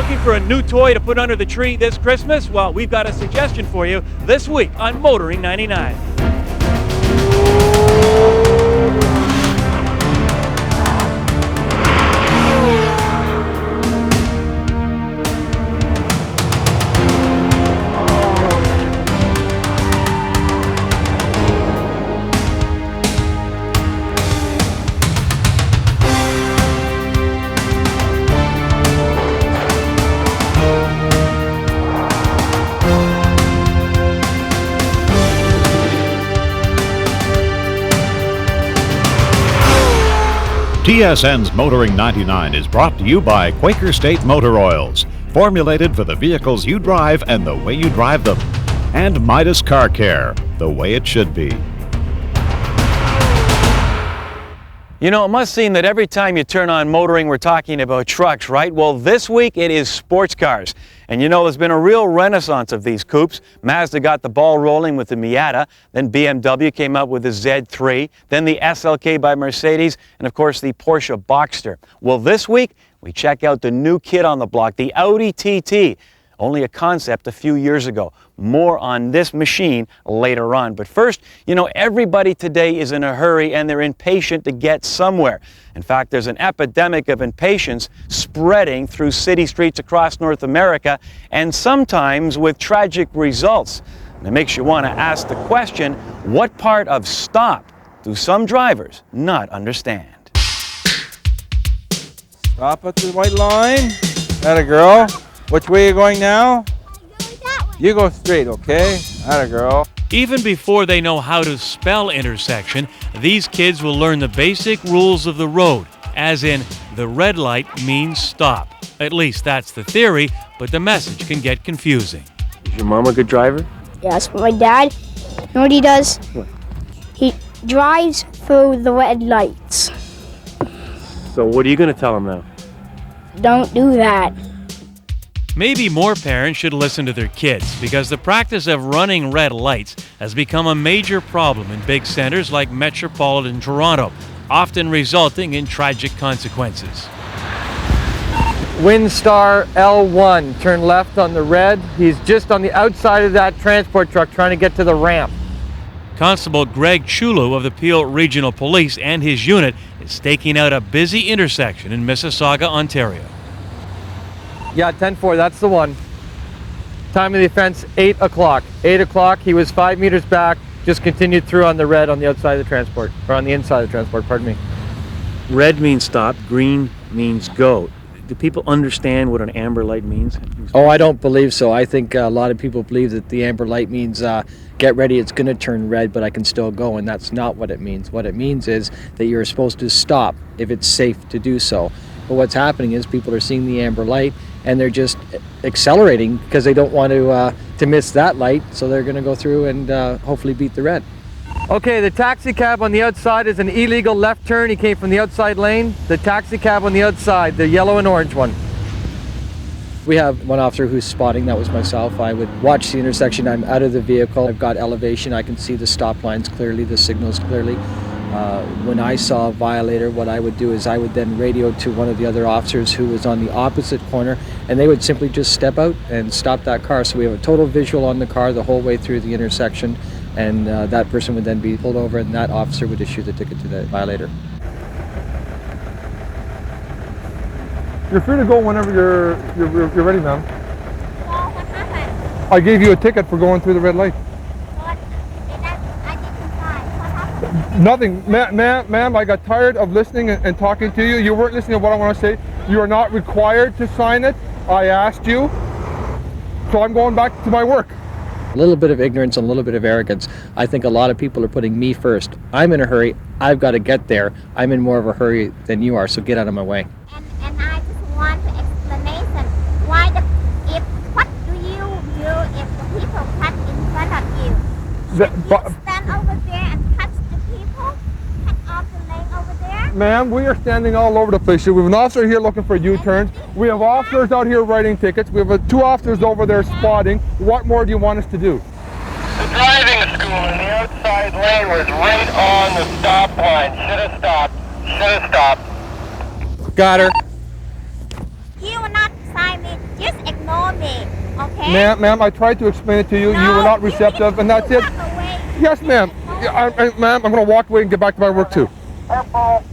Looking for a new toy to put under the tree this Christmas? Well, we've got a suggestion for you this week on Motoring 99. TSN's Motoring 99 is brought to you by Quaker State Motor Oils, formulated for the vehicles you drive and the way you drive them. And Midas Car Care, the way it should be. You know, it must seem that every time you turn on Motoring, we're talking about trucks, right? Well, this week it is sports cars. And you know, there's been a real renaissance of these coupes. Mazda got the ball rolling with the Miata, then BMW came up with the Z3, then the SLK by Mercedes, and of course the Porsche Boxster. Well, this week we check out the new kid on the block, the Audi TT. Only a concept a few years ago. More on this machine later on. But first, you know, everybody today is in a hurry and they're impatient to get somewhere. In fact, there's an epidemic of impatience spreading through city streets across North America, and sometimes with tragic results. And it makes you want to ask the question, what part of stop do some drivers not understand? Stop at the white line. Atta girl. Which way are you going now? You go straight, okay? Atta girl. Even before they know how to spell intersection, these kids will learn the basic rules of the road, as in the red light means stop. At least that's the theory, but the message can get confusing. Is your mom a good driver? Yes, but my dad, you know what he does? What? He drives through the red lights. So what are you going to tell him now? Don't do that. Maybe more parents should listen to their kids, because the practice of running red lights has become a major problem in big centers like metropolitan Toronto, often resulting in tragic consequences. Windstar L1, turn left on the red. He's just on the outside of that transport truck trying to get to the ramp. Constable Greg Chulu of the Peel Regional Police and his unit is staking out a busy intersection in Mississauga, Ontario. Yeah, 10-4, that's the one. Time of the offense, 8 o'clock. 8 o'clock, he was 5 meters back, just continued through on the red on the outside of the transport, or on the inside of the transport, pardon me. Red means stop, green means go. Do people understand what an amber light means? Oh, I don't believe so. I think a lot of people believe that the amber light means get ready, it's going to turn red, but I can still go, and that's not what it means. What it means is that you're supposed to stop if it's safe to do so. But what's happening is people are seeing the amber light and they're just accelerating because they don't want to miss that light, so they're going to go through and hopefully beat the red. Okay, the taxi cab on the outside is an illegal left turn. He came from the outside lane. The taxi cab on the outside, the yellow and orange one. We have one officer who's spotting, that was myself. I would watch the intersection, I'm out of the vehicle, I've got elevation, I can see the stop lines clearly, the signals clearly. When I saw a violator, what I would do is I would then radio to one of the other officers who was on the opposite corner, and they would simply just step out and stop that car. So we have a total visual on the car the whole way through the intersection, and that person would then be pulled over, and that officer would issue the ticket to the violator. You're free to go whenever you're ready, ma'am. Well, what happened? I gave you a ticket for going through the red light. What? I didn't sign. What happened? Nothing. Ma'am, I got tired of listening and talking to you. You weren't listening to what I want to say. You are not required to sign it. I asked you. So I'm going back to my work. A little bit of ignorance and a little bit of arrogance. I think a lot of people are putting me first. I'm in a hurry. I've got to get there. I'm in more of a hurry than you are, so get out of my way. And I just want an explanation. What do you do if the people cut in front of you? You stand over there and touch the people? Cut off the lane over there? Ma'am, we are standing all over the place. We have an officer here looking for U-turns. We have officers out here writing tickets. We have 2 officers over there spotting. What more do you want us to do? The driving school in the outside lane was right on the stop line. Should have stopped. Should have stopped. Got her. You will not sign me. already, okay? Ma'am, I tried to explain it to you. You were not receptive, and that's it. Yes, ma'am. Ma'am, I'm going to walk away and get back to my work too. Careful.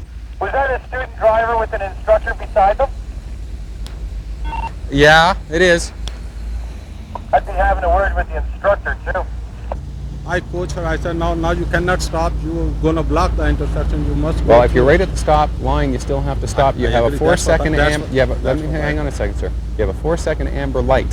Was that a student driver with an instructor beside them? Yeah, it is. I'd be having a word with the instructor too. I coach her. I said, now you cannot stop. You're going to block the intersection. You must go. Well, if you're right at the stop line, you still have to stop. You have a 4-second amber. Let me hang on a second, sir. You have a 4-second amber light.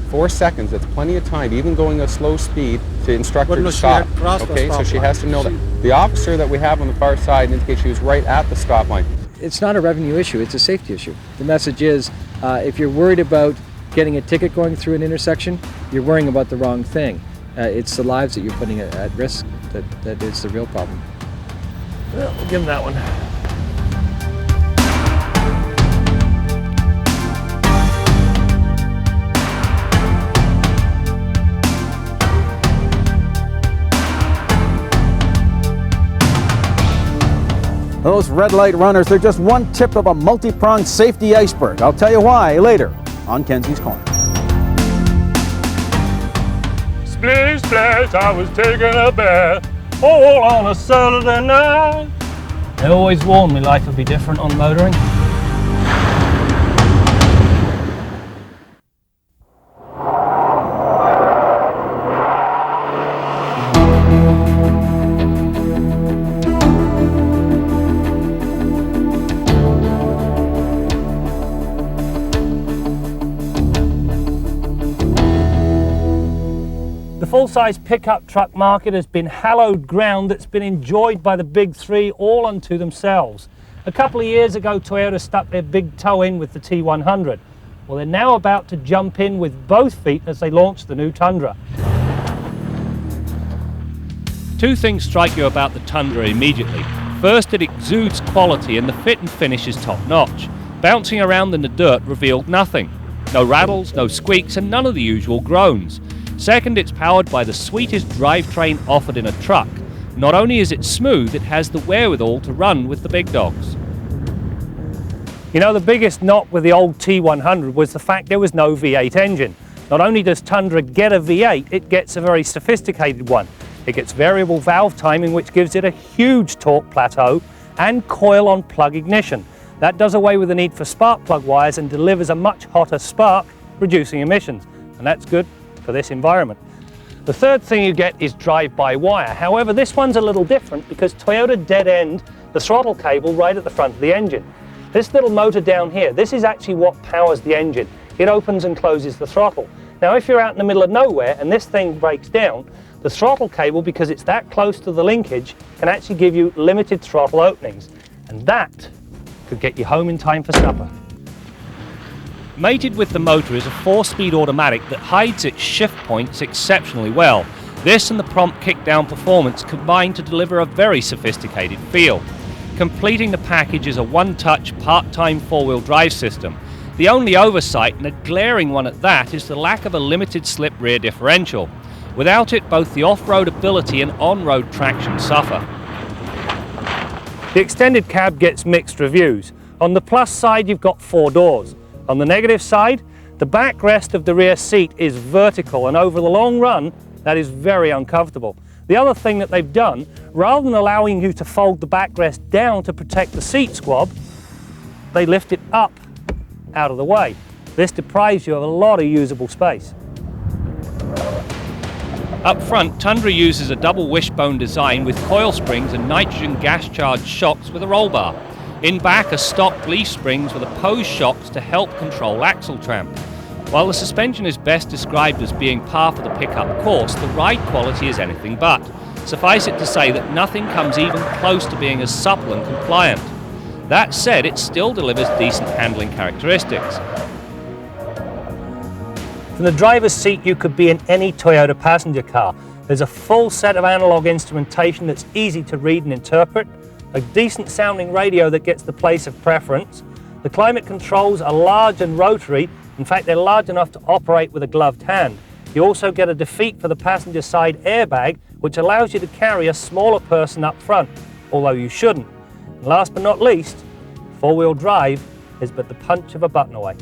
4 seconds. That's plenty of time, even going at slow speed, to instruct her to stop. Okay, so she has to know that. The officer that we have on the far side indicates she was right at the stop line. It's not a revenue issue, it's a safety issue. The message is, if you're worried about getting a ticket going through an intersection, you're worrying about the wrong thing. It's the lives that you're putting at risk that is the real problem. Well, we'll give him that one. Those red light runners, they're just one tip of a multi-pronged safety iceberg. I'll tell you why later on Kenzie's Corner. Splish splash, I was taking a bath all on a Saturday night. They always warned me life would be different on motoring. The full-size pickup truck market has been hallowed ground that's been enjoyed by the big three all unto themselves. A couple of years ago, Toyota stuck their big toe in with the T100. Well, they're now about to jump in with both feet as they launch the new Tundra. Two things strike you about the Tundra immediately. First, it exudes quality and the fit and finish is top-notch. Bouncing around in the dirt revealed nothing. No rattles, no squeaks, and none of the usual groans. Second, it's powered by the sweetest drivetrain offered in a truck. Not only is it smooth, it has the wherewithal to run with the big dogs. You know, the biggest knock with the old T100 was the fact there was no V8 engine. Not only does Tundra get a V8, it gets a very sophisticated one. It gets variable valve timing, which gives it a huge torque plateau, and coil-on plug ignition. That does away with the need for spark plug wires and delivers a much hotter spark, reducing emissions. And that's good for this environment. The third thing you get is drive-by-wire. However, this one's a little different because Toyota dead-end the throttle cable right at the front of the engine. This little motor down here, this is actually what powers the engine. It opens and closes the throttle. Now, if you're out in the middle of nowhere and this thing breaks down, the throttle cable, because it's that close to the linkage, can actually give you limited throttle openings. And that could get you home in time for supper. Mated with the motor is a 4-speed automatic that hides its shift points exceptionally well. This and the prompt kickdown performance combine to deliver a very sophisticated feel. Completing the package is a one-touch, part-time 4-wheel drive system. The only oversight, and a glaring one at that, is the lack of a limited slip rear differential. Without it, both the off-road ability and on-road traction suffer. The extended cab gets mixed reviews. On the plus side, you've got 4 doors. On the negative side, the backrest of the rear seat is vertical, and over the long run, that is very uncomfortable. The other thing that they've done, rather than allowing you to fold the backrest down to protect the seat squab, they lift it up out of the way. This deprives you of a lot of usable space. Up front, Tundra uses a double wishbone design with coil springs and nitrogen gas-charged shocks with a roll bar. In back are stock leaf springs with opposed shocks to help control axle tramp. While the suspension is best described as being par for the pickup course, the ride quality is anything but. Suffice it to say that nothing comes even close to being as supple and compliant. That said, it still delivers decent handling characteristics. From the driver's seat, you could be in any Toyota passenger car. There's a full set of analog instrumentation that's easy to read and interpret, a decent sounding radio that gets the place of preference. The climate controls are large and rotary. In fact, they're large enough to operate with a gloved hand. You also get a defeat for the passenger side airbag, which allows you to carry a smaller person up front, although you shouldn't. And last but not least, 4-wheel drive is but the punch of a button away.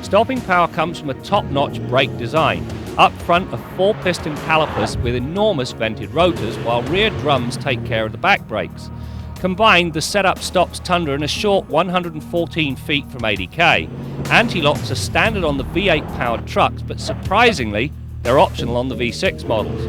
Stopping power comes from a top-notch brake design. Up front are 4-piston calipers with enormous vented rotors, while rear drums take care of the back brakes. Combined, the setup stops Tundra in a short 114 feet from 80k. Anti-locks are standard on the V8-powered trucks, but surprisingly, they're optional on the V6 models.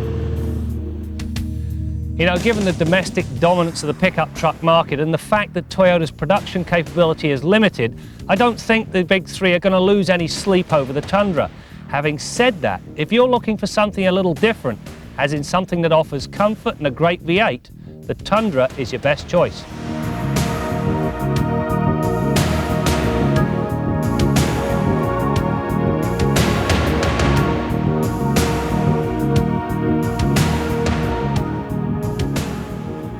You know, given the domestic dominance of the pickup truck market and the fact that Toyota's production capability is limited, I don't think the big three are going to lose any sleep over the Tundra. Having said that, if you're looking for something a little different, as in something that offers comfort and a great V8, the Tundra is your best choice.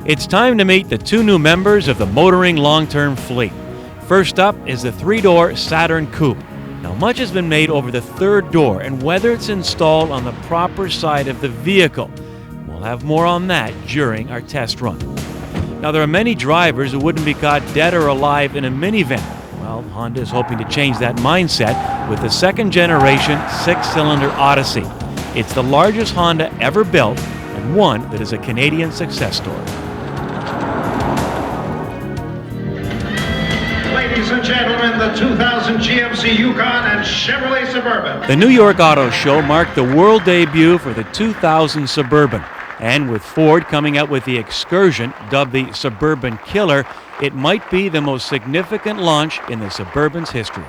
It's time to meet the two new members of the Motoring Long-Term Fleet. First up is the 3-door Saturn Coupe. Now, much has been made over the third door and whether it's installed on the proper side of the vehicle. We'll have more on that during our test run. Now, there are many drivers who wouldn't be caught dead or alive in a minivan. Well, Honda is hoping to change that mindset with the second-generation 6-cylinder Odyssey. It's the largest Honda ever built and one that is a Canadian success story. Ladies and gentlemen, the 2000 GMC Yukon and Chevrolet Suburban. The New York Auto Show marked the world debut for the 2000 Suburban. And with Ford coming out with the Excursion, dubbed the Suburban Killer, it might be the most significant launch in the Suburban's history.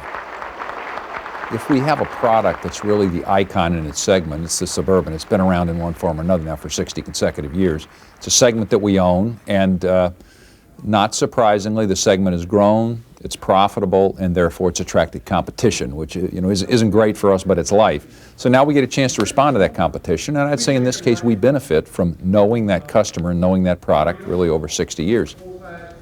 If we have a product that's really the icon in its segment, it's the Suburban. It's been around in one form or another now for 60 consecutive years. It's a segment that we own, and not surprisingly, the segment has grown, it's profitable, and therefore it's attracted competition, which isn't great for us, but it's life. So now we get a chance to respond to that competition, and I'd say in this case we benefit from knowing that customer and knowing that product really over 60 years.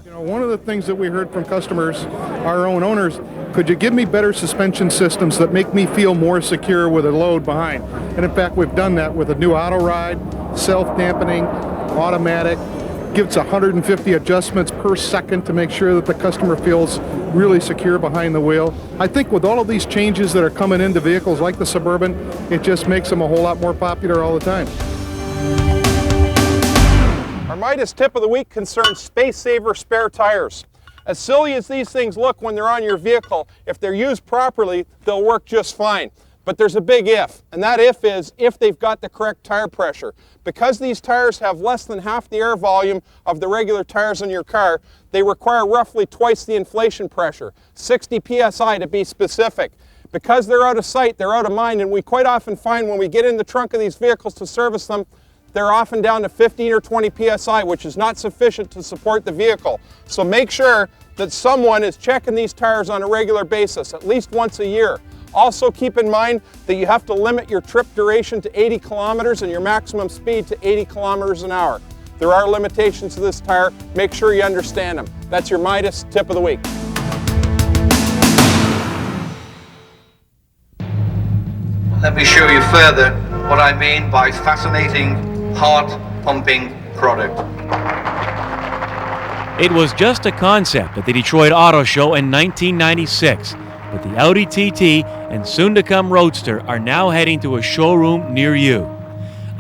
One of the things that we heard from customers, our own owners, could you give me better suspension systems that make me feel more secure with a load behind? And in fact, we've done that with a new auto ride, self-dampening, automatic, gives 150 adjustments per second to make sure that the customer feels really secure behind the wheel. I think with all of these changes that are coming into vehicles like the Suburban, it just makes them a whole lot more popular all the time. Our Midas tip of the week concerns Spacesaver spare tires. As silly as these things look when they're on your vehicle, if they're used properly, they'll work just fine. But there's a big if, and that if is if they've got the correct tire pressure. Because these tires have less than half the air volume of the regular tires in your car, they require roughly twice the inflation pressure, 60 psi to be specific. Because they're out of sight, they're out of mind, and we quite often find when we get in the trunk of these vehicles to service them, they're often down to 15 or 20 psi, which is not sufficient to support the vehicle. So make sure that someone is checking these tires on a regular basis, at least once a year. Also keep in mind that you have to limit your trip duration to 80 kilometers and your maximum speed to 80 kilometers an hour. There are limitations to this tire. Make sure you understand them. That's your Midas tip of the week. Let me show you further what I mean by fascinating, heart-pumping product. It was just a concept at the Detroit Auto Show in 1996, but the Audi TT and soon-to-come Roadster are now heading to a showroom near you.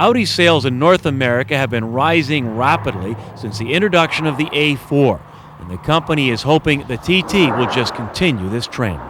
Audi sales in North America have been rising rapidly since the introduction of the A4, and the company is hoping the TT will just continue this trend.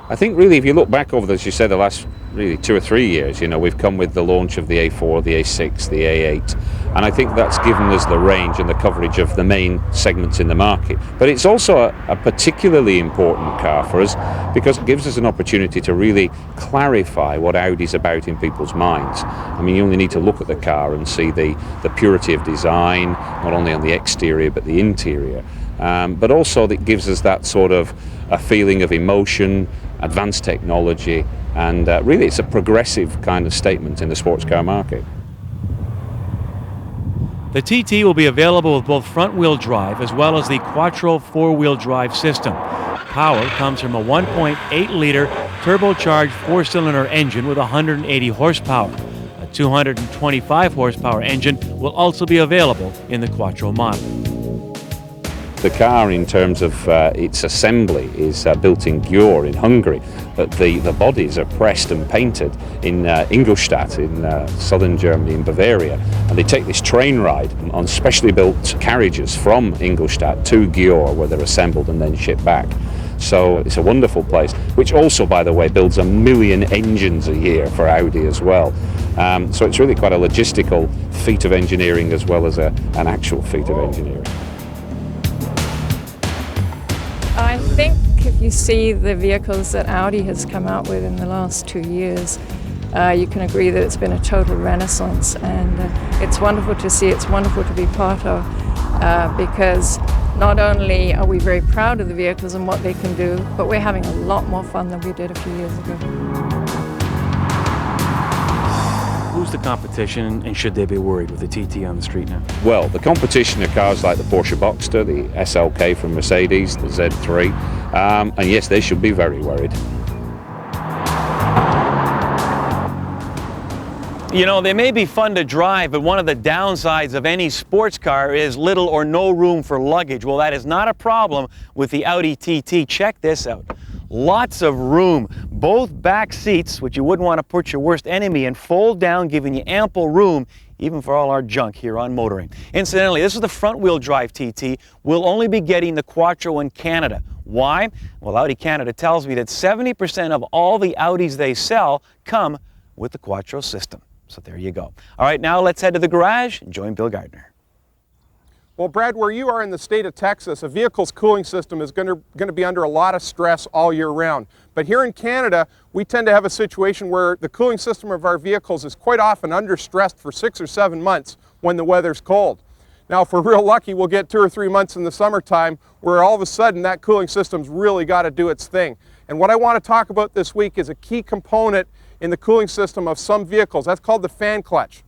I think really if you look back over, as you said, the last really 2 or 3 years, we've come with the launch of the A4, the A6, the A8, and I think that's given us the range and the coverage of the main segments in the market. But it's also a particularly important car for us because it gives us an opportunity to really clarify what Audi's about in people's minds. I mean, you only need to look at the car and see the purity of design, not only on the exterior but the interior. But also it gives us that sort of a feeling of emotion, advanced technology, and really it's a progressive kind of statement in the sports car market. The TT will be available with both front-wheel drive as well as the Quattro four-wheel drive system. Power comes from a 1.8-liter turbocharged 4-cylinder engine with 180 horsepower. A 225 horsepower engine will also be available in the Quattro model. The car, in terms of its assembly, is built in Győr in Hungary, but the bodies are pressed and painted in Ingolstadt in southern Germany, in Bavaria, and they take this train ride on specially built carriages from Ingolstadt to Győr, where they're assembled and then shipped back. So it's a wonderful place, which also, by the way, builds 1 million engines a year for Audi as well. So it's really quite a logistical feat of engineering as well as an actual feat of engineering. I think if you see the vehicles that Audi has come out with in the last 2 years, you can agree that it's been a total renaissance, and it's wonderful to see, it's wonderful to be part of, because not only are we very proud of the vehicles and what they can do, but we're having a lot more fun than we did a few years ago. Who's the competition, and should they be worried with the TT on the street now? Well, the competition are cars like the Porsche Boxster, the SLK from Mercedes, the Z3, and yes, they should be very worried. You know, they may be fun to drive, but one of the downsides of any sports car is little or no room for luggage. Well, that is not a problem with the Audi TT. Check this out. Lots of room. Both back seats, which you wouldn't want to put your worst enemy in, fold down, giving you ample room, even for all our junk here on Motoring. Incidentally, this is the front-wheel drive TT. We'll only be getting the Quattro in Canada. Why? Well, Audi Canada tells me that 70% of all the Audis they sell come with the Quattro system. So there you go. All right, now let's head to the garage and join Bill Gardner. Well, Brad, where you are in the state of Texas, a vehicle's cooling system is going to be under a lot of stress all year round. But here in Canada, we tend to have a situation where the cooling system of our vehicles is quite often under stressed for 6 or 7 months when the weather's cold. Now, if we're real lucky, we'll get 2 or 3 months in the summertime where all of a sudden that cooling system's really got to do its thing. And what I want to talk about this week is a key component in the cooling system of some vehicles. That's called the fan clutch.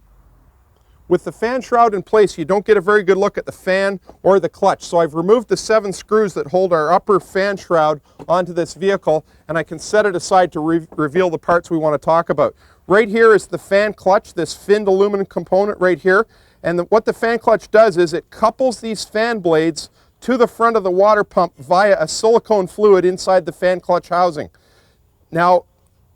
With the fan shroud in place, you don't get a very good look at the fan or the clutch. So I've removed the 7 screws that hold our upper fan shroud onto this vehicle, and I can set it aside to reveal the parts we want to talk about. Right here is the fan clutch, this finned aluminum component right here. And what the fan clutch does is it couples these fan blades to the front of the water pump via a silicone fluid inside the fan clutch housing. Now,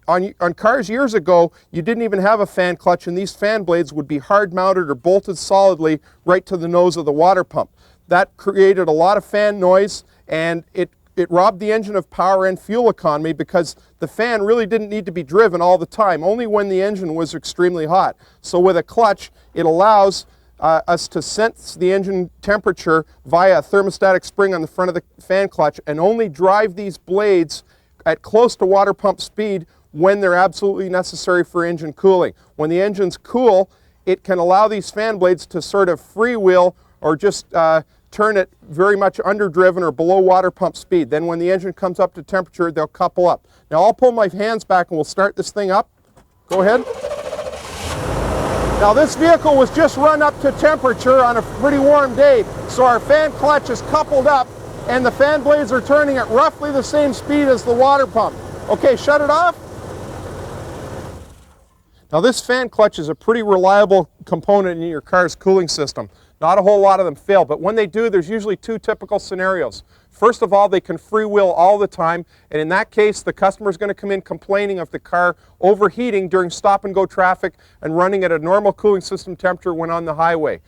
on cars years ago, you didn't even have a fan clutch, and these fan blades would be hard mounted or bolted solidly right to the nose of the water pump. That created a lot of fan noise, and it robbed the engine of power and fuel economy because the fan really didn't need to be driven all the time, only when the engine was extremely hot. So with a clutch, it allows us to sense the engine temperature via a thermostatic spring on the front of the fan clutch and only drive these blades at close to water pump speed when they're absolutely necessary for engine cooling. When the engine's cool, it can allow these fan blades to sort of freewheel or just turn it very much underdriven or below water pump speed. Then when the engine comes up to temperature, they'll couple up. Now I'll pull my hands back and we'll start this thing up. Go ahead. Now this vehicle was just run up to temperature on a pretty warm day, so our fan clutch is coupled up and the fan blades are turning at roughly the same speed as the water pump. Okay, shut it off. Now this fan clutch is a pretty reliable component in your car's cooling system. Not a whole lot of them fail, but when they do, there's usually 2 typical scenarios. First of all, they can freewheel all the time, and in that case, the customer is going to come in complaining of the car overheating during stop-and-go traffic and running at a normal cooling system temperature when on the highway.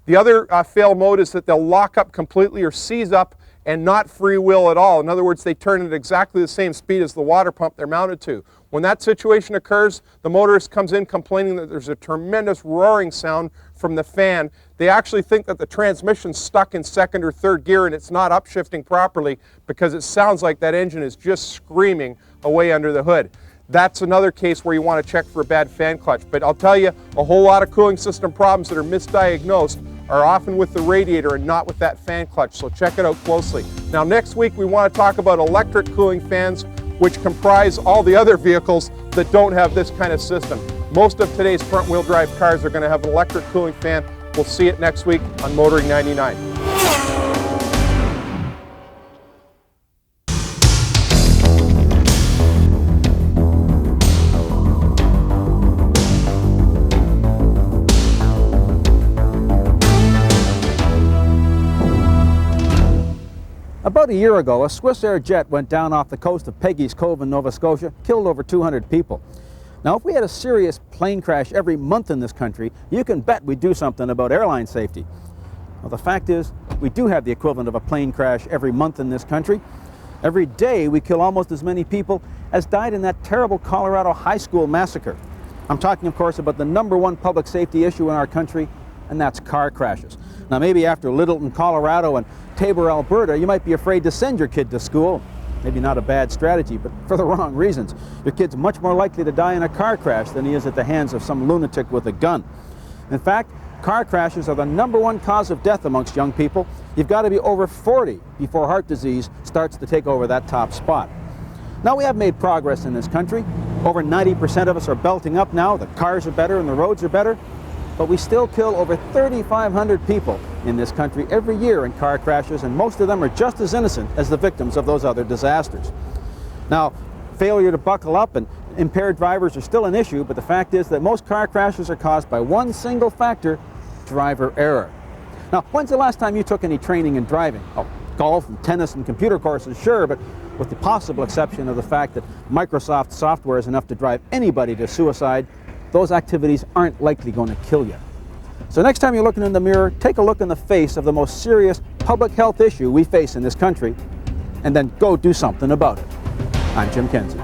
The other fail mode is that they'll lock up completely or seize up and not freewheel at all. In other words, they turn at exactly the same speed as the water pump they're mounted to. When that situation occurs, the motorist comes in complaining that there's a tremendous roaring sound from the fan. They actually think that the transmission's stuck in 2nd or 3rd gear and it's not upshifting properly because it sounds like that engine is just screaming away under the hood. That's another case where you want to check for a bad fan clutch. But I'll tell you, a whole lot of cooling system problems that are misdiagnosed are often with the radiator and not with that fan clutch, so check it out closely. Now next week we want to talk about electric cooling fans, which comprise all the other vehicles that don't have this kind of system. Most of today's front-wheel drive cars are going to have an electric cooling fan. We'll see it next week on Motoring 99. About a year ago, a Swissair jet went down off the coast of Peggy's Cove in Nova Scotia, killed over 200 people. Now, if we had a serious plane crash every month in this country, you can bet we'd do something about airline safety. Well, the fact is, we do have the equivalent of a plane crash every month in this country. Every day, we kill almost as many people as died in that terrible Colorado high school massacre. I'm talking, of course, about the #1 public safety issue in our country, and that's car crashes. Now, maybe after Littleton, Colorado, and Tabor, Alberta, you might be afraid to send your kid to school. Maybe not a bad strategy, but for the wrong reasons. Your kid's much more likely to die in a car crash than he is at the hands of some lunatic with a gun. In fact, car crashes are the #1 cause of death amongst young people. You've got to be over 40 before heart disease starts to take over that top spot. Now, we have made progress in this country. Over 90% of us are belting up now. The cars are better and the roads are better. But we still kill over 3,500 people in this country every year in car crashes, and most of them are just as innocent as the victims of those other disasters. Now, failure to buckle up and impaired drivers are still an issue, but the fact is that most car crashes are caused by one single factor: driver error. Now, when's the last time you took any training in driving? Oh, golf and tennis and computer courses, sure, but with the possible exception of the fact that Microsoft software is enough to drive anybody to suicide, those activities aren't likely going to kill you. So next time you're looking in the mirror, take a look in the face of the most serious public health issue we face in this country, and then go do something about it. I'm Jim Kenzie.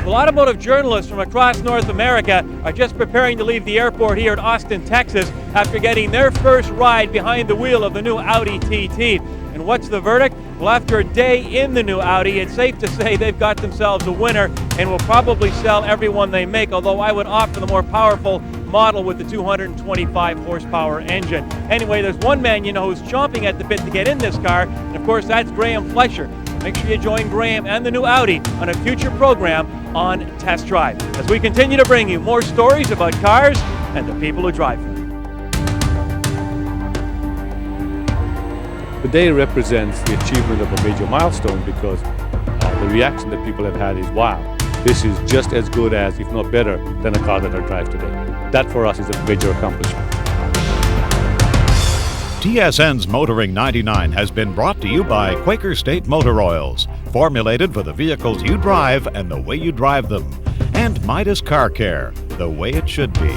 Well, automotive journalists from across North America are just preparing to leave the airport here at Austin, Texas, after getting their first ride behind the wheel of the new Audi TT. And what's the verdict? Well, after a day in the new Audi, it's safe to say they've got themselves a winner and will probably sell every one they make, although I would opt for the more powerful model with the 225 horsepower engine. Anyway, there's one man you know who's chomping at the bit to get in this car, and of course that's Graham Fletcher. Make sure you join Graham and the new Audi on a future program on Test Drive, as we continue to bring you more stories about cars and the people who drive them. The day represents the achievement of a major milestone because the reaction that people have had is, wow, this is just as good as, if not better, than a car that I drive today. That for us is a major accomplishment. TSN's Motoring 99 has been brought to you by Quaker State Motor Oils, formulated for the vehicles you drive and the way you drive them, and Midas Car Care, the way it should be.